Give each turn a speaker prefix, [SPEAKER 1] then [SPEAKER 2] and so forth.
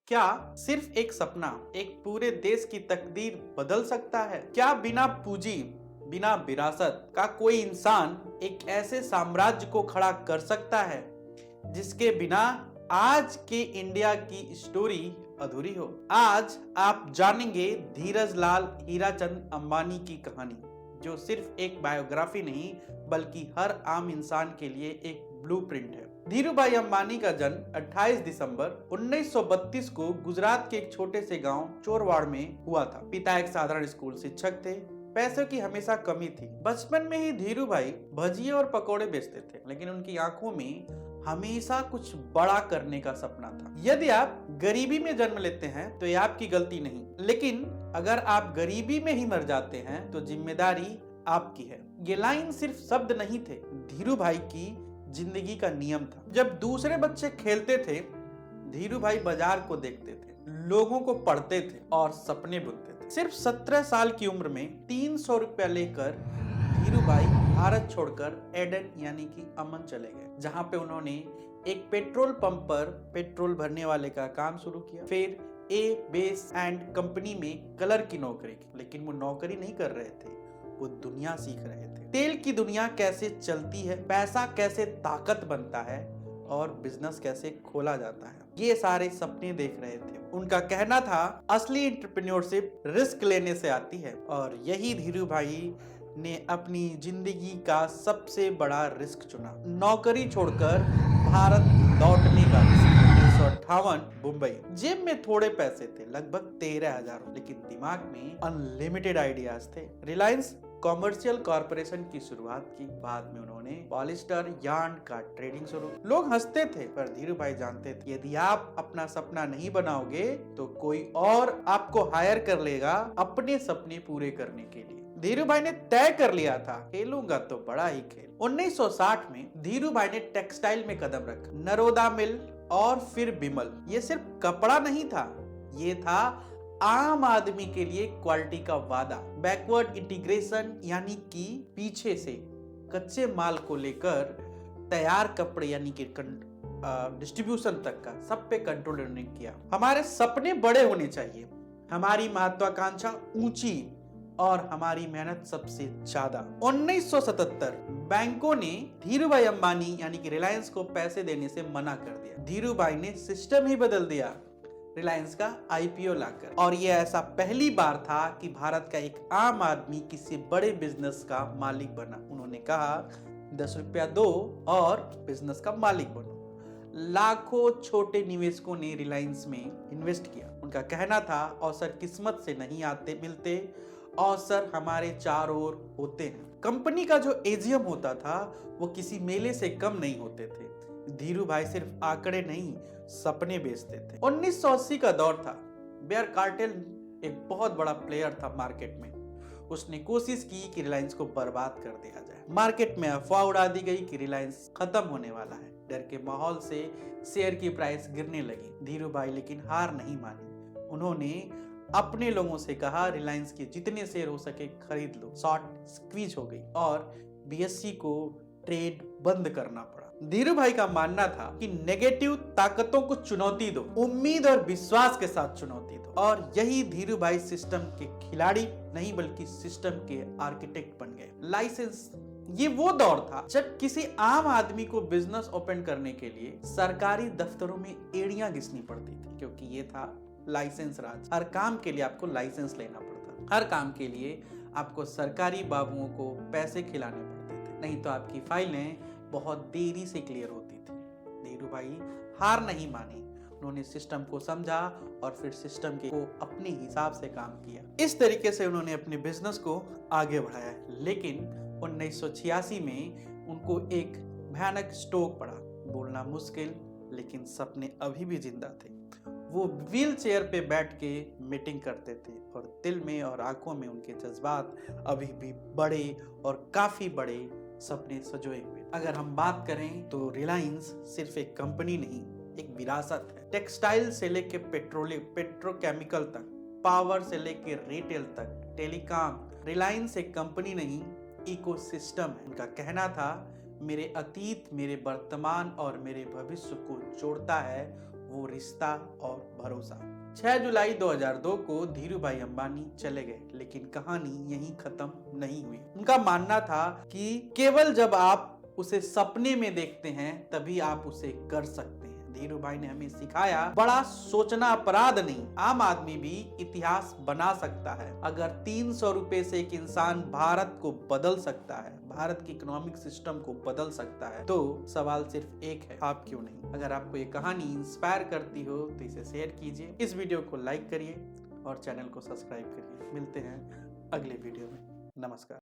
[SPEAKER 1] क्या सिर्फ एक सपना एक पूरे देश की तकदीर बदल सकता है? क्या बिना पूंजी, बिना विरासत का कोई इंसान एक ऐसे साम्राज्य को खड़ा कर सकता है जिसके बिना आज के इंडिया की स्टोरी अधूरी हो? आज आप जानेंगे धीरज लाल हीराचंद अंबानी की कहानी, जो सिर्फ एक बायोग्राफी नहीं बल्कि हर आम इंसान के लिए एक ब्लूप्रिंट है। धीरूभाई अंबानी का जन्म 28 दिसंबर 1932 को गुजरात के एक छोटे से गांव चोरवाड़ में हुआ था। पिता एक साधारण स्कूल शिक्षक थे। पैसों की हमेशा कमी थी। बचपन में ही धीरूभाई भजिए और पकौड़े बेचते थे, लेकिन उनकी आंखों में हमेशा कुछ बड़ा करने का सपना था। यदि आप गरीबी में जन्म लेते हैं तो ये आपकी गलती नहीं, लेकिन अगर आप गरीबी में ही मर जाते हैं तो जिम्मेदारी आपकी है। ये लाइन सिर्फ शब्द नहीं थे, धीरूभाई की जिंदगी का नियम था। जब दूसरे बच्चे खेलते थे, धीरूभाई बाजार को देखते थे, लोगों को पढ़ते थे और सपने बुनते थे। सिर्फ 17 साल की उम्र में 300 रुपया लेकर धीरूभाई भारत छोड़कर एडन यानी कि अमन चले गए, जहां पे उन्होंने एक पेट्रोल पंप पर पेट्रोल भरने वाले का काम शुरू किया। फिर ए बेस एंड कंपनी में कलर की नौकरी की, लेकिन वो नौकरी नहीं कर रहे थे, वो दुनिया सीख रहे थे। तेल की दुनिया कैसे चलती है, पैसा कैसे ताकत बनता है और बिजनेस कैसे खोला जाता है, ये सारे सपने देख रहे थे। उनका कहना था असली एंटरप्रेन्योरशिप रिस्क लेने से आती है, और यही धीरूभाई ने अपनी जिंदगी का सबसे बड़ा रिस्क चुना, नौकरी छोड़कर भारत लौटने का रिस्क। 1958 मुंबई। जेब में थोड़े पैसे थे, लगभग 13,000, लेकिन दिमाग में अनलिमिटेड आइडियाज थे। रिलायंस कॉमर्शियल कॉर्पोरेशन की शुरुआत की। बाद में उन्होंने पॉलिस्टर यार्न का ट्रेडिंग शुरू। लोग हंसते थे, पर धीरूभाई जानते थे यदि आप अपना सपना नहीं बनाओगे तो कोई और आपको हायर कर लेगा अपने सपने पूरे करने के लिए। धीरूभाई ने तय कर लिया था, खेलूंगा तो बड़ा ही खेल। 1960 में धीरूभाई ने टेक्सटाइल में कदम रखा। नरोदा मिल और फिर बिमल। ये सिर्फ कपड़ा नहीं था, ये था आम आदमी के लिए क्वालिटी का वादा। बैकवर्ड इंटीग्रेशन यानी कि पीछे से कच्चे माल को लेकर तैयार कपड़े यानी कि डिस्ट्रीब्यूशन तक का सब पे कंट्रोल ने किया। हमारे सपने बड़े होने चाहिए, हमारी महत्वाकांक्षा ऊंची और हमारी मेहनत सबसे ज्यादा। 1977 बैंकों ने धीरूभाई अंबानी यानी कि रिलायंस को पैसे देने से मना कर दिया। धीरूभाई ने सिस्टम ही बदल दिया, रिलायंस का आईपीओ लाकर। और यह ऐसा पहली बार था कि भारत का एक आम आदमी किसी बड़े बिजनेस का मालिक बना। उन्होंने कहा 10 रुपया दो और बिजनेस का मालिक बनो। लाखों छोटे निवेशकों ने रिलायंस में इन्वेस्ट किया। उनका कहना था अवसर किस्मत से नहीं आते मिलते, अवसर हमारे चारों ओर होते हैं। कंपनी का जो एजीएम होता था वो किसी मेले से कम नहीं होते थे। धीरूभाई सिर्फ आंकड़े नहीं, सपने बेचते थे। 1980 का दौर था। बेयर कार्टेल एक बहुत बड़ा प्लेयर था मार्केट में। उसने कोशिश की कि रिलायंस को बर्बाद कर दिया जाए। मार्केट में अफवाह उड़ा दी गई कि रिलायंस खत्म होने वाला है। डर के माहौल से शेयर की प्राइस गिरने लगी। धीरूभाई लेकिन हार नहीं मानी। उन्होंने अपने लोगों से कहा रिलायंस के जितने शेयर हो सके खरीद लो। शॉर्ट स्क्वीज हो गई और बीएससी को ट्रेड बंद करना पड़ा। धीरूभाई का मानना था कि नेगेटिव ताकतों को चुनौती दो, उम्मीद और विश्वास के साथ चुनौती दो। और यही धीरूभाई सिस्टम के खिलाड़ी नहीं बल्कि सिस्टम के आर्किटेक्ट बन गए। लाइसेंस, ये वो दौर था जब किसी आम आदमी को बिजनेस ओपन करने के लिए सरकारी दफ्तरों में एड़ियां घिसनी पड़ती थी, क्योंकि ये था लाइसेंस राज। हर काम के लिए आपको लाइसेंस लेना पड़ता, हर काम के लिए आपको सरकारी बाबुओं को पैसे खिलाने पड़ते थे, नहीं तो आपकी फाइलें बहुत देरी से क्लियर होती थी। धीरूभाई हार नहीं मानी। उन्होंने सिस्टम को समझा और फिर सिस्टम को अपने हिसाब से काम किया। इस तरीके से उन्होंने अपने बिजनेस को आगे बढ़ाया। लेकिन 1986 में उनको एक भयानक स्ट्रोक पड़ा। बोलना मुश्किल, लेकिन सपने अभी भी जिंदा थे। वो व्हील चेयर पे बैठ के मीटिंग करते थे और दिल में और आंखों में उनके जज्बात अभी भी बड़े और काफी बड़े सपने सजोए हुए। अगर हम बात करें तो रिलायंस सिर्फ एक कंपनी नहीं, एक विरासत है। टेक्सटाइल से लेके पेट्रोकेमिकल तक, पावर से लेके रिटेल तक, टेलीकॉम, रिलायंस एक कंपनी नहीं, इकोसिस्टम है। उनका कहना था मेरे अतीत, मेरे वर्तमान और मेरे भविष्य को जोड़ता है वो रिश्ता और भरोसा। 6 जुलाई 2002 को धीरू भाई अंबानी चले गए, लेकिन कहानी यहीं खत्म नहीं हुई। उनका मानना था कि केवल जब आप उसे सपने में देखते हैं तभी आप उसे कर सकते हैं। धीरू भाई ने हमें सिखाया बड़ा सोचना अपराध नहीं, आम आदमी भी इतिहास बना सकता है। अगर 300 रुपए से एक इंसान भारत को बदल सकता है, भारत की इकोनॉमिक सिस्टम को बदल सकता है, तो सवाल सिर्फ एक है, आप क्यों नहीं? अगर आपको ये कहानी इंस्पायर करती हो तो इसे शेयर कीजिए, इस वीडियो को लाइक करिए और चैनल को सब्सक्राइब करिए। मिलते हैं अगले वीडियो में। नमस्कार।